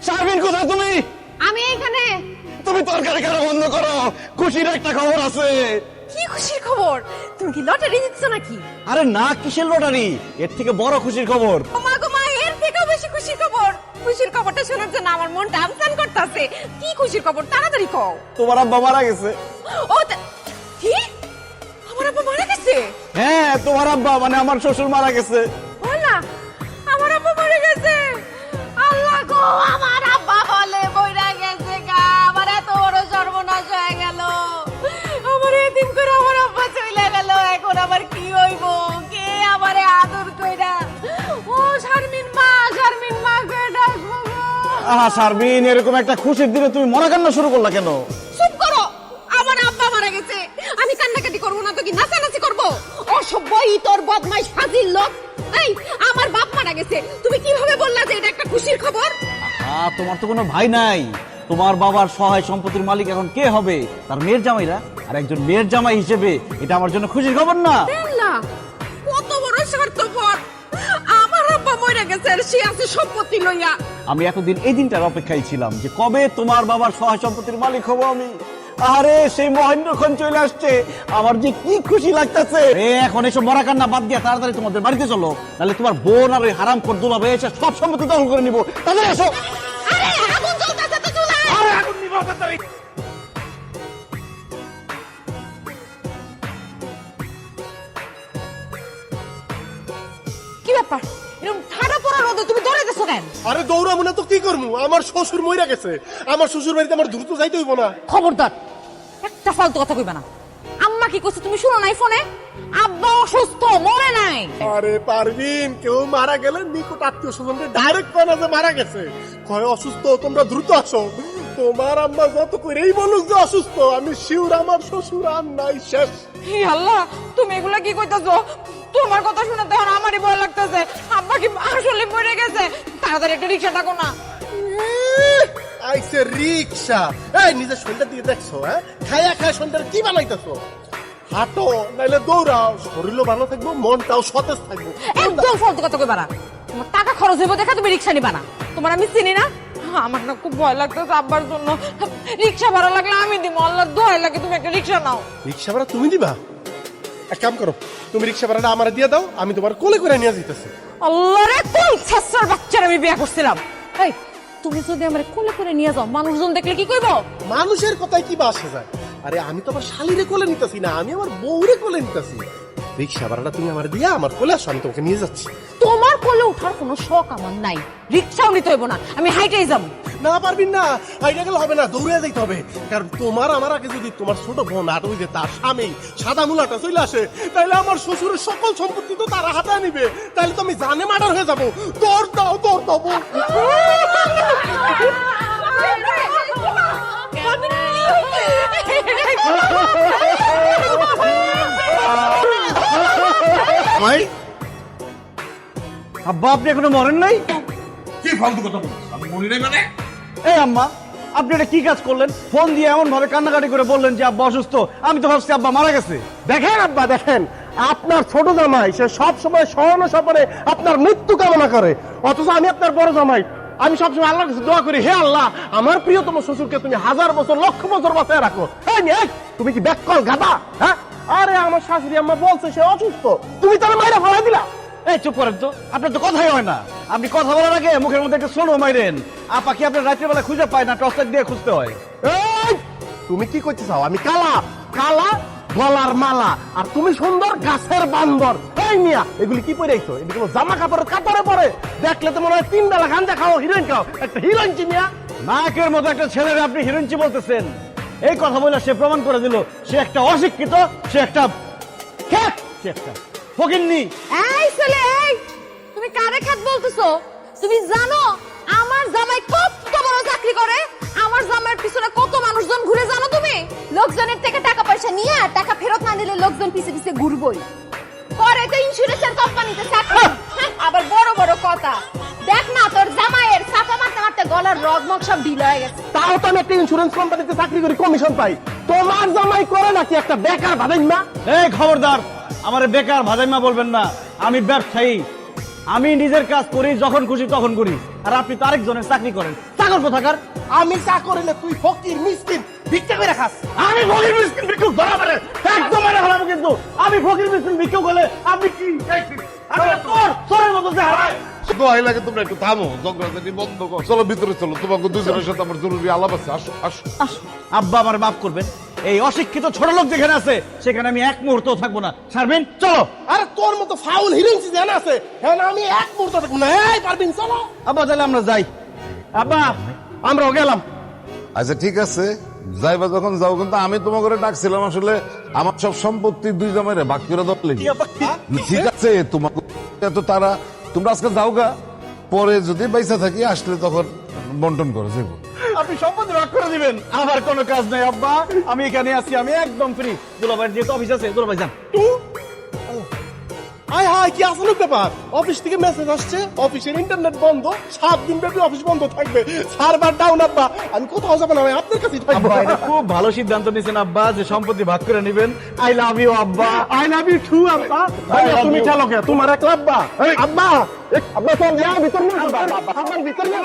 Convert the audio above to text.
শারমিন কোথায় তুমি? আমি এখানে। তুমি তরকারি খাওয়া বন্ধ করো, খুশির একটা খবর আছে। কি খুশির খবর? তুমি কি লটারি জিতছো নাকি? আরে না, কিসের লটারি, এর থেকে বড় খুশির খবর। ওমা গো মা, এর থেকেও বেশি খুশির খবর। খুশির খবরটা শোনার জন্য আমার মনটা আমসান করতেছে। কি খুশির খবর, তাড়াতাড়ি কও। তোমার আব্বা মারা গেছে। ও কি? আমার আব্বা মারা গেছে? হ্যাঁ, তোমার আব্বা মানে আমার শ্বশুর মারা গেছে। বলা আমার আব্বা মারা গেছে। আল্লাহ গো, আমার আব্বা বলে বইরা গেছে গা। আমার এত বড় সর্বনাশ হয়ে গেল। আমার এদিন করে আমার আব্বা চলে গেল। এখন আবার কি হইব? কে আমারে আদর কইরা? ও শারমিন মা কে ডাকবো গো। আহা শারমিন, এরকম একটা খুশির দিনে তুমি মরা কান্না শুরু করলা কেন? চুপ করো। আমার আব্বা মারা গেছে, আমি কান্নাকাটি করবো না তো কি নাচানাচি করবো? অসভ্য ইতর বদমাইশ ফাজিল লোক। এই, আমার বাপ মারা গেছে, তুমি কিভাবে বললা যে এটা একটা খুশির খবর? তোমার তো কোনো ভাই নাই। তোমার বাবার সহায় সম্পত্তির মালিক এখন কে হবে? তার মেয়ের জামাইরা। আর একজন মেয়ের জামাই হিসেবে এটা আমার জন্য খুশির খবর না? না, কত বড় স্বার্থপর। আমার আব্বা মরে গেছে আর সে আছে সম্পত্তি লইয়া। আমি এতদিন এই দিনটার অপেক্ষায় ছিলাম যে কবে তোমার বাবার সহায় সম্পত্তির মালিক হবো আমি। আরে সেই মহেন্দ্রক্ষণ চলে আসছে, আমার যে কি খুশি লাগতেছে। এখন এসব মরা কান্না বাদ দিয়া তাড়াতাড়ি তোমাদের বাড়িতে চলো, তাহলে তোমার বোন আর ওই হারাম খোর দুলাভাই এসে সব সম্পত্তি দখল করে নিবো। তাহলে এসো। আরে আগুন জ্বলতেছে তো চুলায়। আরে আগুন নিবো তাড়াতাড়ি। কি ব্যাপার, এরকম ঠাড়া পড়া রোদে তুমি দৌড়াইতেছো কেন? আরে দৌড়াবো না তো কি করবো, আমার শ্বশুর মইরা গেছে। আমার শ্বশুর বাড়িতে আমার দ্রুত যাইতে হইব না। খবরদার, একটা ফালতু কথা কইবা না। আম্মা কি কইছে তুমি শুনো নাই ফোনে? আব্বা অসুস্থ, মরে নাই। আরে পারবিন, কেউ মারা গেলে নিকট আত্মীয় স্বজনকে ডাইরেক্ট কয় না যে মারা গেছে, কয় অসুস্থ, তোমরা দ্রুত আসো। তোমার আম্মা যত করেই বলুক যে অসুস্থ, আমি শিওর আমার শ্বশুর আর নাই, শেষ। হে আল্লাহ, তুমি এগুলা কি কইতাছো? তোমার কথা শুনে তো আমারই ভয় লাগতেছে। আব্বা কি আসলে মরে গেছে? তাড়াতাড়ি একটা রিকশা ডাকো না। আইছে রিক্সা। এই নিজের শরীরটা দিয়ে দেখছো? হ্যাঁ, খায়া খায় শরীরটা কি বানাইতেছো? হাঁটো নাইলে দৌড়াও, শরীরও ভালো থাকবো, মনটাও সতেজ থাকবো। একদম ফালতু কথা কইবা না। তোমার টাকা খরচ হইব দেখা তুমি রিকশা নিবা না। তোমার আমি চিনি না। আমার না খুব ভয় লাগতেছে আব্বার জন্য। রিকশা ভাড়া লাগলে আমি দিব, আল্লাহর দোহাই লাগে তুমি একটা রিকশা নাও। রিক্সা ভাড়া তুমি দিবা? এক কাম করো, তুমি রিক্সা ভাড়াটা আমার দিয়ে দাও, আমি তোমার কোলে করে নিয়ে যেতেছি। আল্লাহ রে, কোন ছেসরার বাচ্চার আমি বিয়ে করছিলাম। এই, তুমি যদি আমার কোলে করে নিয়ে যাও, মানুষজন দেখলে কি কইব? মানুষের কথায় কি বা আসে যায়? আরে আমি তো আমার শালিরে কোলে নিতেছি না, আমি আমার বউরে কোলে নিতেছি। রিক্সা ভাড়াটা তুমি আমার দিয়া আমার কোলে আসো, আমি তোমাকে নিয়ে যাচ্ছি। তোমার কোলে ওঠার কোনো শখ আমার নাই। রিকশাও নিতে হইব না, আমি হাইটেই যাব। না পারবি না, আইডিয়া গেলে হবে না, দৌড়ে যাইতে হবে। কারণ তোমার আমার আগে যদি তোমার ছোট বোন আর ওই যে তার স্বামী সাদা মুলাটা চলে আসে, তাহলে আমার শ্বশুরের সকল সম্পত্তি তো তারা হাতায় নিবে, তাহলে তো আমি জানে মার্ডার হয়ে যাবো। দৌড় দাও, দৌড় দাও। আব্বা, আপনি এখনো মরেন নাই? কি ফালতু কথা বলছিস? আমি মনে নাই মানে? এই আম্মা, আপনি এটা কি কাজ করলেন? ফোন দিয়ে এমন ভাবে কান্নাকাটি করে বললেন যে আব্বা অসুস্থ। আমি তো ভাবছি আব্বা মারা গেছে। দেখেন আব্বা, দেখেন আপনার ছোট জামাই সে সব সময় সহন সপনে আপনার মৃত্যু কামনা করে, অথচ আমি আপনার বড় জামাই, আমি সবসময় আল্লাহর কাছে দোয়া করি, হে আল্লাহ, আমার প্রিয়তম শ্বশুরকে তুমি 1000 বছর লক্ষ বছর বাঁচায় রাখো। তুমি কি ব্যাককল গাদা? হ্যাঁ, আরে আমার শাশুড়ি আম্মা বলছে সে অসুস্থ, তুমি তাহলে মাইরা ফেলাই দিলা। এই চুপ করেন তো, আপনার তো কথাই হয় না। আপনি কথা বলার আগে মুখের মধ্যে একটা সোনো মাইরেন। আপা কি আপনার রাত্রের বেলা খুঁজে পায় না, টর্চ লাইট দিয়ে খুঁজতে হয়? এই, তুমি কি করতে চাও? আমি কালা কালা গলার মালা, আর তুমি সুন্দর গাছের বান্দর। এই মিয়া, এগুলি কি পরে আইছো? এগুলো জামা কাপড়ের কাপড়ে পরে, দেখলে তো মনে হয় 3 বেলা গাঞ্জা খাও, হিরোইন খাও, একটা হিরোইন চিনিয়া। নায়কের মতো একটা ছেলের আপনি হিরোইনচি বলতেছেন? এই কথা বলে সে প্রমাণ করে দিল সে একটা অশিক্ষিত, সে একটা খ্যাত, সে একটা ফকিন্নি। এই ছেলে, এই তুমি কারে খ্যাত বলতেছো? তুমি জানো আমার জামাই কত বড় চাকরি করে? আমার জামাইয়ের পিছনে কত মানুষজন ঘুরে জানো তুমি? লোকজনের থেকে টাকা পয়সা নিয়ে টাকা ফেরত না দিলে লোকজন পিছে পিছে ঘুরবই। করে তো ইন্স্যুরেন্সের কোম্পানিতে চাকরি। আবার বড় বড় কথা। দেখ না তোর জামাইয়ের চাপা মারতে মারতে গলার রগমগ সব ঢিল হয়ে গেছে। তাও তো আমি একটা ইন্স্যুরেন্স কোম্পানিতে চাকরি করি, কমিশন পাই। তোমার জামাই করে নাকি একটা বেকার ভাদাইমা? এই খবরদার, আমার বেকার ভাজাইমা বলবেন না। আমি ব্যবসায়ী, আমি নিজের কাজ করি, যখন খুশি তখন করি। আর আপনি তো আরেকজনের চাকরি করেন। চাকর কোথাকার। আমি চাকর হইলে তুই ফকির মিসকিন ভিক্ষা করে খাস। আমি ফকির মিসকিন ভিক্ষুক ধরা পারে একদম মেরে হারাবো কিন্তু। আমি ফকির মিসকিন ভিক্ষুক হলে আপনি কি চোরের মতো যে হারায়। দোহাই লাগে তোমরা একটু থামো, ঝগড়াঝাটি বন্ধ কর। চলো ভিতরে চলো, তোমাকে দুজনের সাথে আমার জরুরি আলাপ আছে। আসো আসো। আব্বা আমার মাফ করবেন, এই অশিক্ষিত ছোট লোক যেখানে আছে সেখানে আমি এক মুহূর্ত থাকবো না। শারমিন চলো। আরে তোর মতো ফাউল হিরিংসি জানা আছে, হ্যাঁ আমি এক মুহূর্ত থাকবো না। এই পারবিন চলো। আব্বা তাহলে আমরা যাই। আব্বা আমরাও গেলাম। আচ্ছা ঠিক আছে, যাইবা যখন যাও, কিন্তু আমি তোমাকে ডাকছিলাম আসলে আমার সব সম্পত্তি দুই জামাইরে ভাগ করে দেওয়ার লেগে। ঠিক আছে, তোমাকে এত তারা, তোমরা আজকে যাও গা, পরে যদি পয়সা থাকি আসলে তখন বন্টন করে যাবো। আপনি সম্পত্তি ভাগ করে দিবেন, আমার কোনো কাজ নাই আব্বা, আমি এখানে আছি, আমি একদম ফ্রি। দুলাভাইয়ের যেহেতু অফিস আছে, দুলাভাই যান। হাই হাই কি আসলে ব্যাপার, অফিস থেকে মেসেজ আসছে অফিসের ইন্টারনেট বন্ধ, 7 দিন ব্যাপী অফিস বন্ধ থাকবে, সার্ভার ডাউন। আব্বা আমি কোথাও যাবো না, আমি আপনার কাছেই থাকবো। আব্বা এটা খুব ভালো সিদ্ধান্ত নিয়েছেন আব্বা, যে সম্পত্তি ভাগ করে নেবেন। আই লাভ ইউ আব্বা। আই লাভ ইউ টু আব্বা। তুমি চলো কে, তোমার এক আব্বা। আব্বা আব্বা চল যা ভিতর না, আব্বা ভিতর না।